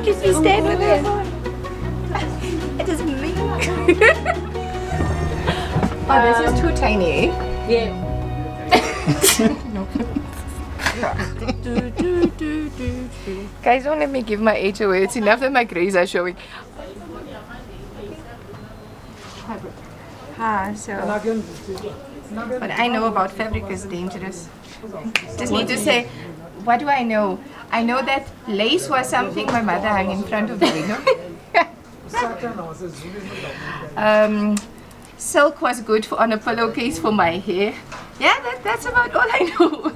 can't let me stand with it. It is me. Oh, this is too tiny. Yeah. Guys, don't let me give my age away. It's enough that my grays are showing. What I know about fabric is dangerous. Just need to say, what do I know? I know that lace was something my mother hung in front of the window. Silk was good on a pillowcase for my hair. Yeah, that's about all I know.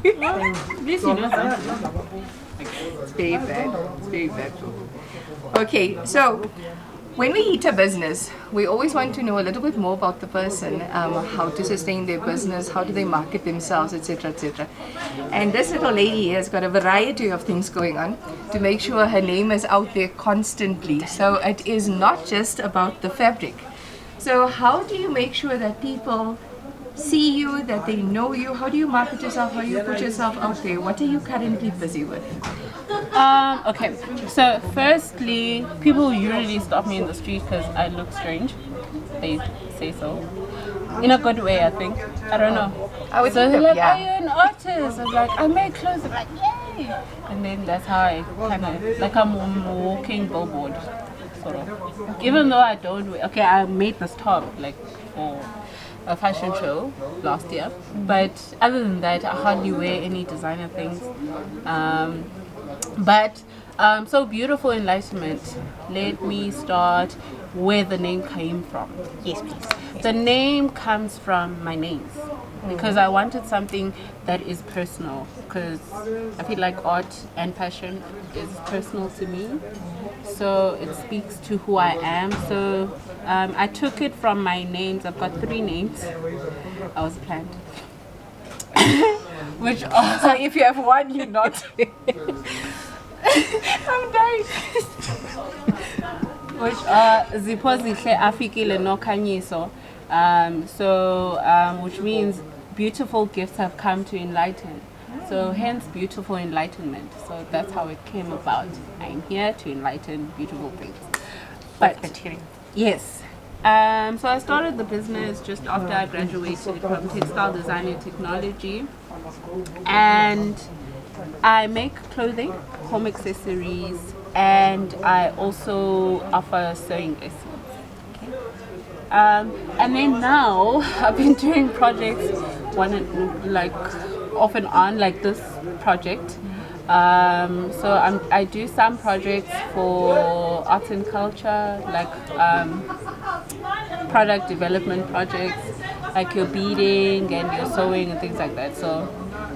This you know something. It's very bad. It's very bad. Okay, so when we hit a business, we always want to know a little bit more about the person, how to sustain their business, how do they market themselves, etc., etc. And this little lady has got a variety of things going on to make sure her name is out there constantly. So it is not just about the fabric. So how do you make sure that people see you, that they know you? How do you market yourself? How do you put yourself out there? What are you currently busy with? Okay, so firstly, people usually stop me in the street because I look strange. They say so. In a good way, I think. I don't know. So they're like, are you an artist? I'm like, I make clothes. I'm like, yay! And then that's how I kind of, like I'm a walking billboard, sort of. Even though I don't wear, okay, I made this top like for a fashion show last year, but other than that, I hardly wear any designer things. So Beautiful Enlightenment, let me start where the name came from. Yes, please. The name comes from my names because I wanted something that is personal, because I feel like art and passion is personal to me, so it speaks to who I am. So I took it from my names. I've got 3 names. I was planned. Which are, So if you have one, you're not. I'm dying. which are Zipho Rapiya no Kanyiso. Which means beautiful gifts have come to enlighten. So hence Beautiful Enlightenment. So that's how it came about. I'm here to enlighten beautiful things. But yes. So I started the business just after I graduated from textile design and technology, and I make clothing, home accessories, and I also offer sewing lessons. Okay. And then now I've been doing projects off and on, like this project. I do some projects for arts and culture, like product development projects, like your beading and your sewing and things like that. So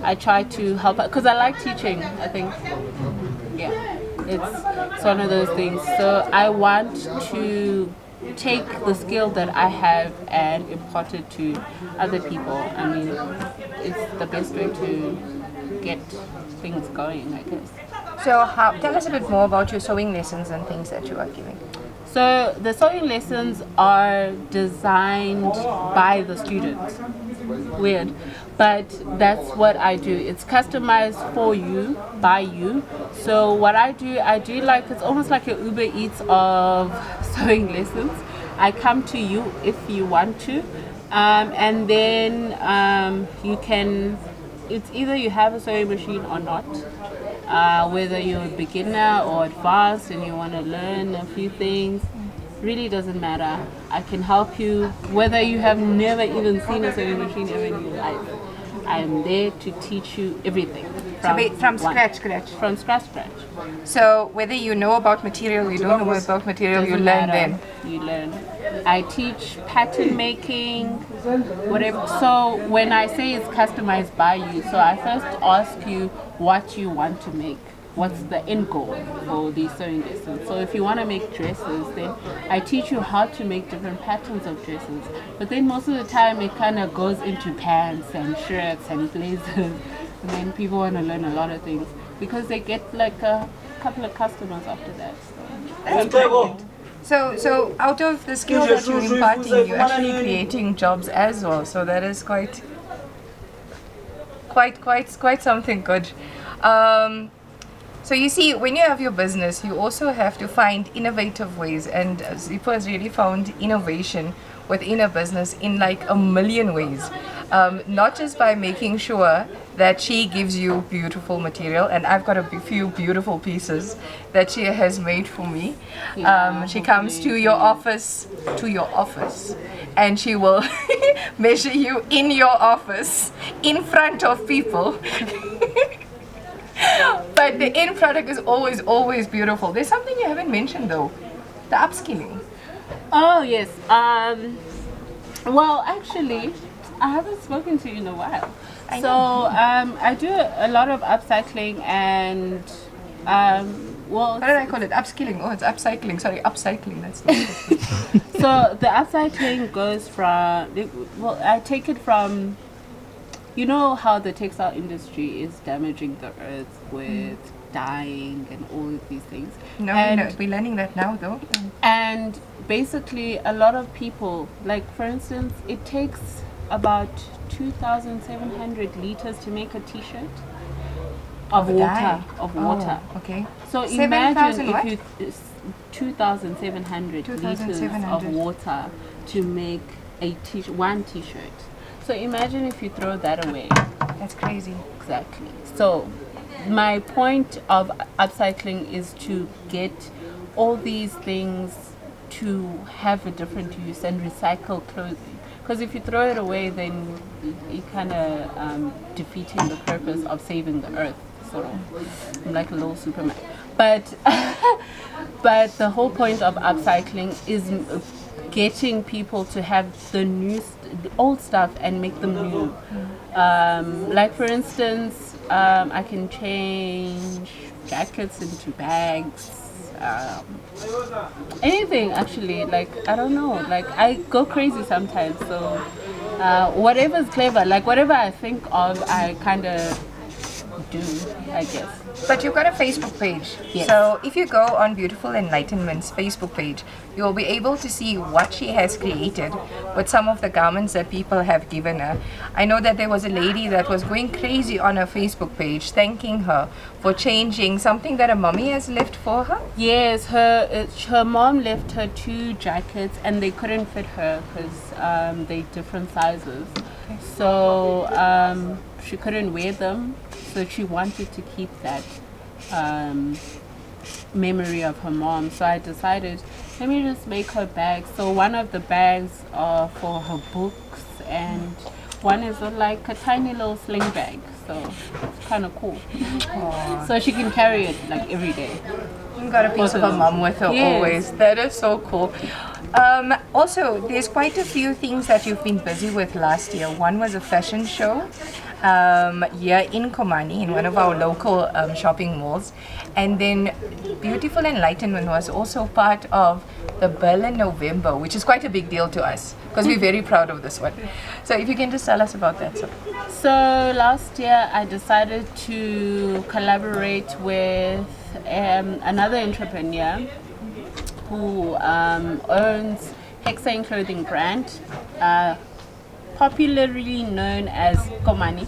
I try to help out because I like teaching. I think, yeah, it's one of those things. So I want to take the skill that I have and impart it to other people. I mean, it's the best way to get things going, I guess. So tell us a bit more about your sewing lessons and things that you are giving. So the sewing lessons are designed by the students. Weird, but that's what I do. It's customized for you, by you. So what I do like, it's almost like a Uber Eats of sewing lessons. I come to you if you want to, and then you can, it's either you have a sewing machine or not. Whether you're a beginner or advanced and you want to learn a few things, really doesn't matter. I can help you whether you have never even seen a sewing machine ever in your life. I'm there to teach you everything. From scratch. From scratch. So whether you know about material, you don't know about material, you learn then. You learn. I teach pattern making, whatever. So when I say it's customized by you, so I first ask you what you want to make. What's the end goal for these sewing lessons? So if you want to make dresses, then I teach you how to make different patterns of dresses. But then most of the time it kind of goes into pants and shirts and blazers. And then people want to learn a lot of things because they get like a couple of customers after that. That's brilliant. So out of the skill that you're imparting, you're actually creating jobs as well. So that is quite something good. So you see, when you have your business, you also have to find innovative ways, and Zipho has really found innovation within a business in like a million ways. Not just by making sure that she gives you beautiful material, and I've got a few beautiful pieces that she has made for me. She comes to your office, and she will measure you in your office in front of people. But the end product is always beautiful. There's something you haven't mentioned though, the upskilling. Oh yes. Well, actually, I haven't spoken to you in a while. I do a lot of upcycling and well. What did I call it? Upskilling. Oh, it's upcycling. Sorry, upcycling. That's not So the upcycling goes from. Well, I take it from. You know how the textile industry is damaging the earth with dyeing and all of these things. No, we're learning that now though. And basically, a lot of people, like for instance, it takes about 2,700 liters to make a T-shirt of water. Oh, okay. So 7,000 imagine if you 2,700 liters of water to make one T-shirt. So imagine if you throw that away. That's crazy. Exactly. So my point of upcycling is to get all these things to have a different use and recycle clothing. Because if you throw it away, then you kind of defeating the purpose of saving the earth. Sort of, I'm like a little Superman. But the whole point of upcycling is getting people to have the old stuff and make them new. Like for instance, I can change jackets into bags. Anything actually, like I don't know, like I go crazy sometimes. So whatever's clever, like whatever I think of, I kind of do, I guess. But you've got a Facebook page. Yes. So if you go on Beautiful Enlightenment's Facebook page, you'll be able to see what she has created with some of the garments that people have given her. I know that there was a lady that was going crazy on her Facebook page thanking her for changing something that a mummy has left for her. Yes, her mom left her 2 jackets and they couldn't fit her because they're different sizes. Okay. So she couldn't wear them. So she wanted to keep that memory of her mom. So I decided, let me just make her bags. So one of the bags are for her books and one is like a tiny little sling bag. So it's kind of cool. Aww. So she can carry it like every day. You've got a piece of her mom with her always. That is so cool. Also, there's quite a few things that you've been busy with last year. One was a fashion show here in Komani, in one of our local shopping malls. And then Beautiful Enlightenment was also part of the Berlin November, which is quite a big deal to us because we're very proud of this one. So if you can just tell us about that. So last year I decided to collaborate with another entrepreneur who owns Hexane clothing brand, popularly known as Komani.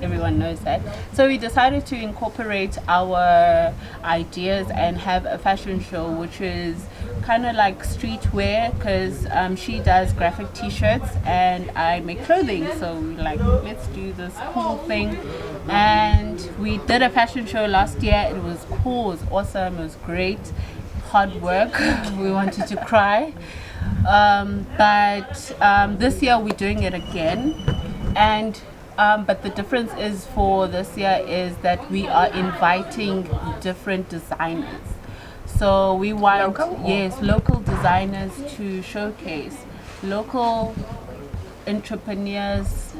Everyone knows that. So we decided to incorporate our ideas and have a fashion show, which is kind of like streetwear, because she does graphic t-shirts and I make clothing. So we're like, let's do this cool thing. And we did a fashion show last year. It was cool, it was awesome, it was great. Hard work. We wanted to cry. But this year we're doing it again. And but the difference is for this year is that we are inviting different designers. So we want local designers to showcase local entrepreneurs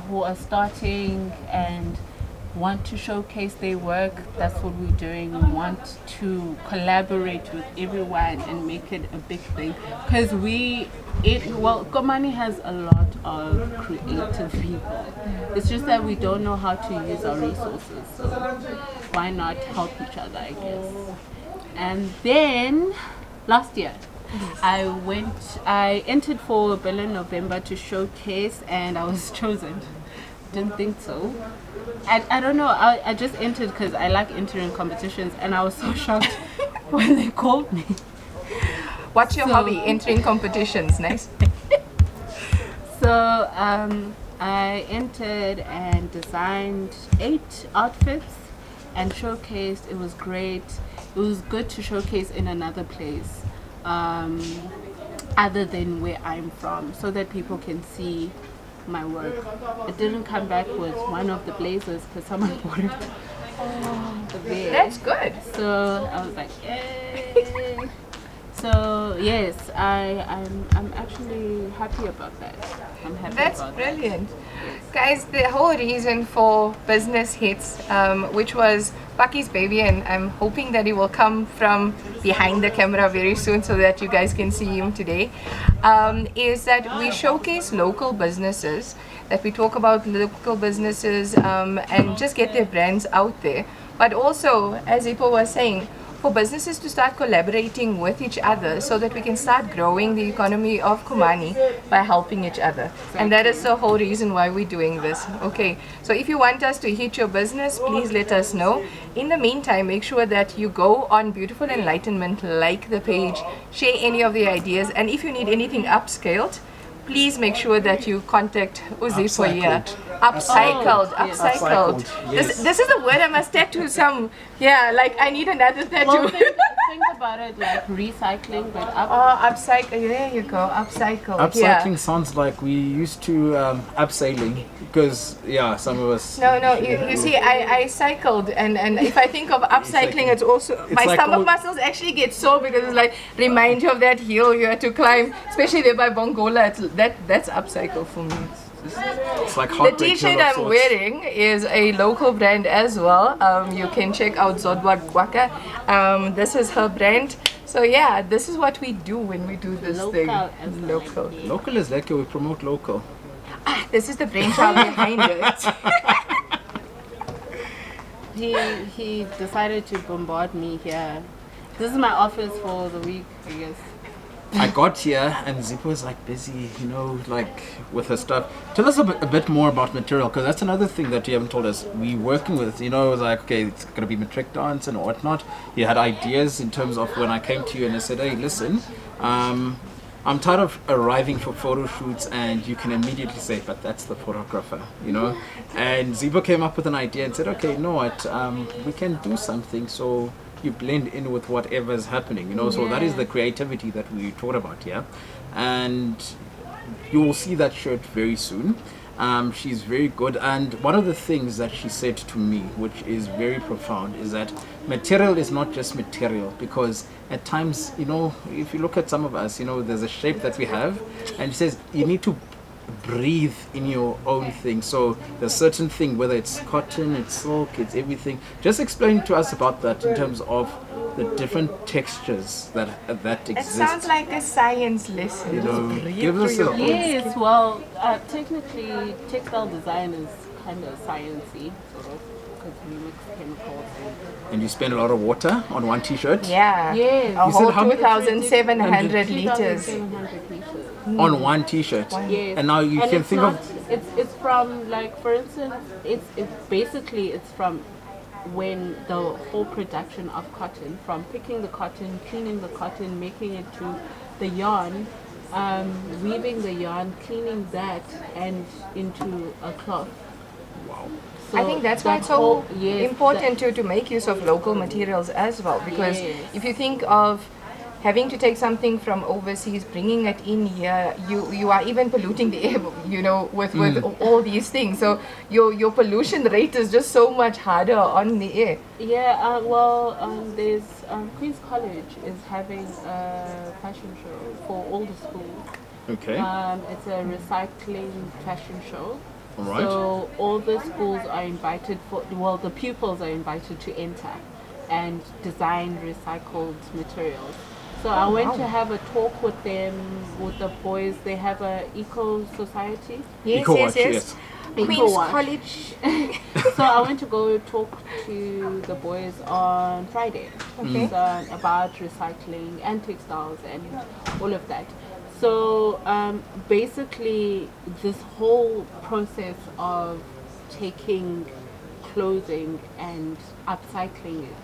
who are starting and want to showcase their work. That's what we're doing. We want to collaborate with everyone and make it a big thing, because Komani has a lot of creative people. It's just that we don't know how to use our resources, so why not help each other, I guess. And then last year I entered for Berlin November to showcase, and I was chosen didn't think so. I don't know. I just entered because I like entering competitions, and I was so shocked when they called me. What's your hobby? Entering competitions. Nice. So I entered and designed 8 outfits and showcased. It was great. It was good to showcase in another place other than where I'm from, so that people can see my work. It didn't come back with one of the blazers because someone bought it. There. That's good. So I was like, yay. So yes, I'm actually happy about that. I'm happy That's about brilliant. Guys, the whole reason for Business Hits, which was Bucky's baby, and I'm hoping that he will come from behind the camera very soon so that you guys can see him today, is that we showcase local businesses, that we talk about local businesses and just get their brands out there. But also, as Zipho was saying, for businesses to start collaborating with each other so that we can start growing the economy of Kumani by helping each other. And that is the whole reason why we're doing this. Okay, so if you want us to hit your business, please let us know. In the meantime, make sure that you go on Beautiful Enlightenment, like the page, share any of the ideas, and if you need anything upscaled, please make sure that you contact Uzi for here. Upcycled. Yes. This is a word I must tattoo some. Yeah, like I need another tattoo. Well, think about it like recycling, but upcycle. There you go. Upcycle. Upcycling sounds like we used to upsailing, because some of us. No. You see, I cycled, and if I think of upcycling, it's also my like stomach muscles actually get sore because it's like remind you of that hill you had to climb, especially there by Bongola. That's upcycle for me. It's like The t-shirt I'm wearing is a local brand as well. You can check out Zodwa Gwaka. This is her brand. So yeah, this is what we do when we do this thing. Local. Local is like we promote local. This is the brainchild behind it. he decided to bombard me here. This is my office for the week, I guess. I got here and Zippo was like busy, like with her stuff. Tell us a bit more about material, because that's another thing that you haven't told us. We working with, it was like, okay, it's going to be matric dance and whatnot. You had ideas in terms of when I came to you and I said, hey, listen, I'm tired of arriving for photo shoots and you can immediately say, but that's the photographer, And Zippo came up with an idea and said, okay, you know what, we can do something so you blend in with whatever is happening, so that is the creativity that we talked about here. And you will see that shirt very soon. She's very good, and one of the things that she said to me, which is very profound, is that material is not just material, because at times, if you look at some of us, there's a shape that we have, and she says you need to breathe in your own thing. So there's certain thing, whether it's cotton, it's silk, it's everything. Just explain to us about that in terms of the different textures that It exist. sounds like a science lesson. Give us a Yes, well, technically, textile design is kind of sciencey, sort of, because we mix chemicals and you spend a lot of water on one t-shirt. Yeah. Yes. A You said whole how many- 2,700 liters. 2,700 liters. On one t-shirt. Yes. And now you can it's think not, of it's from, like, for instance, it's basically it's from when the whole production of cotton, from picking the cotton, cleaning the cotton, making it to the yarn, weaving the yarn, cleaning that, and into a cloth. wow. So I think that's why that it's so whole- yes, important to make use of local materials as well, because Yes. if you think of having to take something from overseas, bringing it in here, you are even polluting the air, with all these things. So your pollution rate is just so much harder on the air. Yeah, there's Queen's College is having a fashion show for all the schools. Okay. It's a recycling fashion show. All right. So all the schools are invited the pupils are invited to enter and design recycled materials. So I went to have a talk with them, with the boys. They have a eco society. Yes, Eco-watch, yes. Queen's Eco-watch. College. So I went to go talk to the boys on Friday. Okay. So, about recycling and textiles and all of that. So basically, this whole process of taking clothing and upcycling it,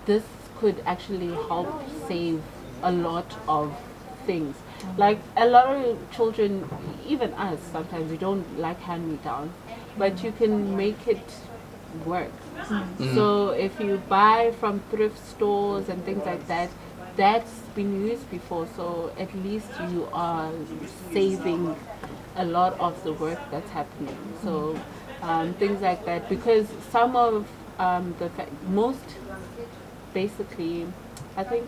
this could actually help save a lot of things. Like a lot of children, even us, sometimes we don't like hand-me-downs, but you can make it work. So if you buy from thrift stores and things like that, that's been used before, so at least you are saving a lot of the work that's happening. So things like that, because some of most, basically, I think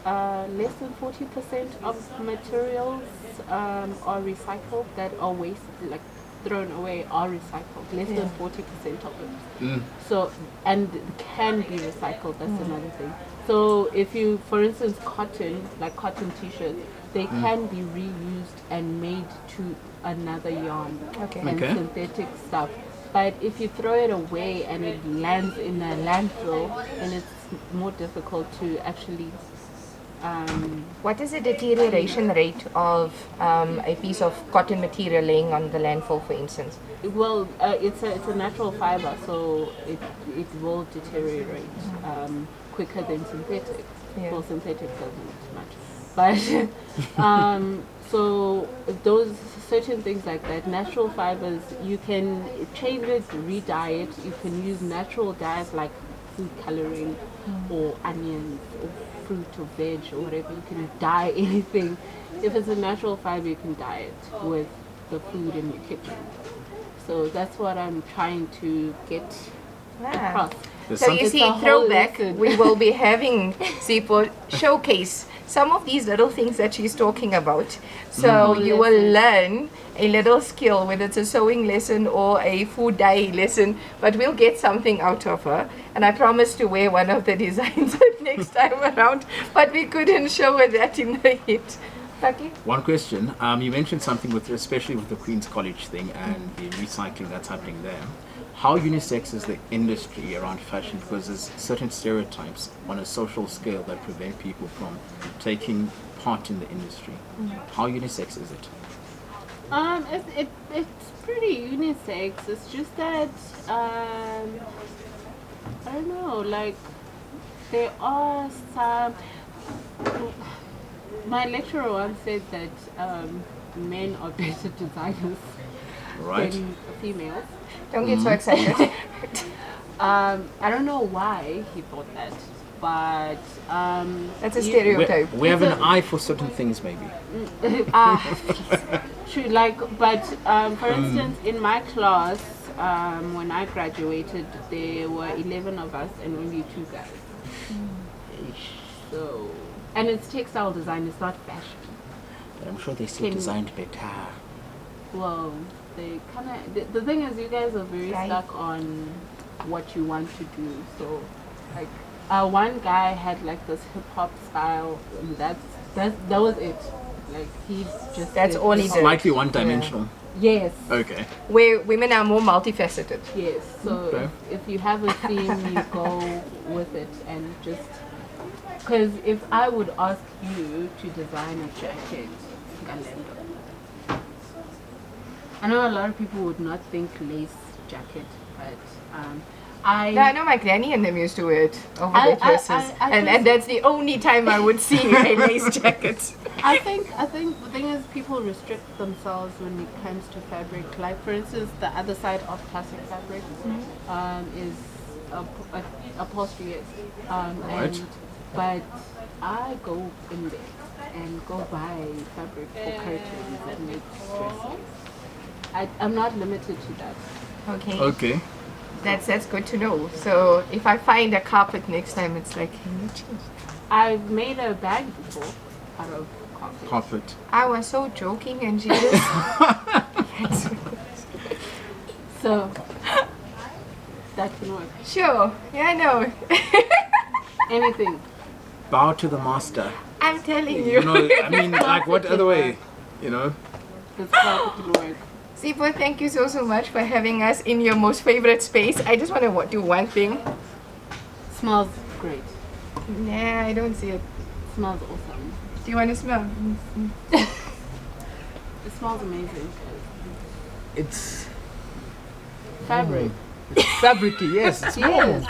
less than 40% of materials are recycled that are wasted, like thrown away, are recycled. Less than 40% of it. So, and can be recycled, that's another thing. So if you, for instance, cotton, like cotton t-shirts, they can be reused and made to another yarn and synthetic stuff. But if you throw it away and it lands in a landfill, then it's more difficult to actually. What is the deterioration rate of a piece of cotton material laying on the landfill, for instance? Well, it's a natural fiber, so it will deteriorate quicker than synthetic. Well, synthetic doesn't much, but so those certain things like that, natural fibers, you can change it, re-dye it. You can use natural dyes like food coloring or onions or fruit or veg or whatever. You can dye anything. If it's a natural fiber, you can dye it with the food in your kitchen. So that's what I'm trying to get across. So you see, throwback, we will be having Zipho showcase some of these little things that she's talking about. So you will learn a little skill, whether it's a sewing lesson or a food dye lesson, but we'll get something out of her. And I promise to wear one of the designs next time around, but we couldn't show her that in the hit. Taki? One question. You mentioned something with, especially with the Queen's College thing and the recycling that's happening there. How unisex is the industry around fashion? Because there's certain stereotypes on a social scale that prevent people from taking part in the industry. How unisex is it? It's pretty unisex. It's just that I don't know. Like there are some. My lecturer once said that men are better designers than females. Don't get so excited. I don't know why he thought that, but that's a stereotype. We have an eye for certain things, maybe. True, like, but for instance, in my class, when I graduated, there were 11 of us and only 2 guys. So, and it's textile design, it's not fashion. But I'm sure they still designed better. Well, they kind of. The thing is, you guys are very stuck on what you want to do. So, like, one guy had like this hip hop style, and that was it. Like he just. That's all he did. Slightly one-dimensional. Yes. Okay. Where women are more multifaceted. Yes. So if you have a theme, you go with it, and just. Because if I would ask you to design a jacket, I know a lot of people would not think lace jacket, but I know my granny and them used to wear it over their dresses, and that's the only time I would see a lace jacket. I think the thing is people restrict themselves when it comes to fabric. Like for instance, the other side of classic fabric is upholstery, but I go in there and go buy fabric for curtains and make dresses. I'm not limited to that. Okay. That's good to know. So if I find a carpet next time, it's like, can you change? I've made a bag before out of Carpet. I was so joking, and she just. So that can work. Sure. Yeah, I know. Anything. Bow to the master. I'm telling you. You know, I mean, like, what other way? You know. This carpet can work. Zipho, thank you so much for having us in your most favorite space. I just want to do one thing. Smells great. Nah, I don't see it. Smells awesome. Do you want to smell? It smells amazing. It's fabric. It's fabricy, yes. It's warm. Yes.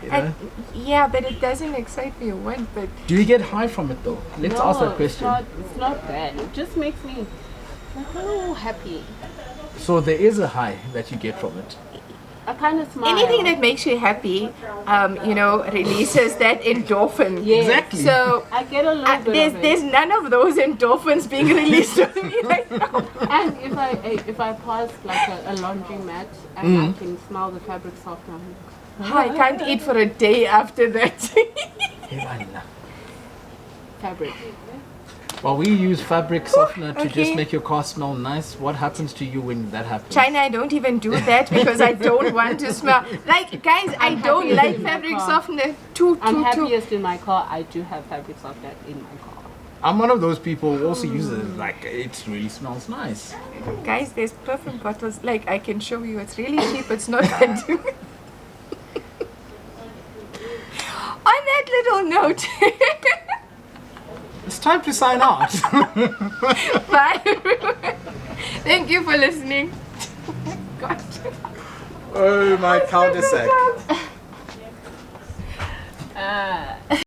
You know? Yeah, but it doesn't excite me one bit. Do you get high from it though? Let's ask that question. It's not bad. It just makes me like, oh, happy. So there is a high that you get from it. I kind of smile. Anything that makes you happy, releases that endorphin. Yes. Exactly. So I get a little bit of it. there's none of those endorphins being released on me right now. And if I pass like a laundromat and I can smell the fabric softener, I can't eat for a day after that. fabric. Well, we use fabric softener to Okay. just make your car smell nice. What happens to you when that happens? China, I don't even do that because I don't want to smell. Like, guys, I don't happiest like in my fabric car. softener. I'm happiest in my car. I do have fabric softener in my car. I'm one of those people who also uses it. Like, it really smells nice. Guys, there's perfume bottles. Like, I can show you. It's really cheap. It's not that. On that little note. It's time to sign out. Bye, everyone. Thank you for listening. God. Oh, my cul-de-sac.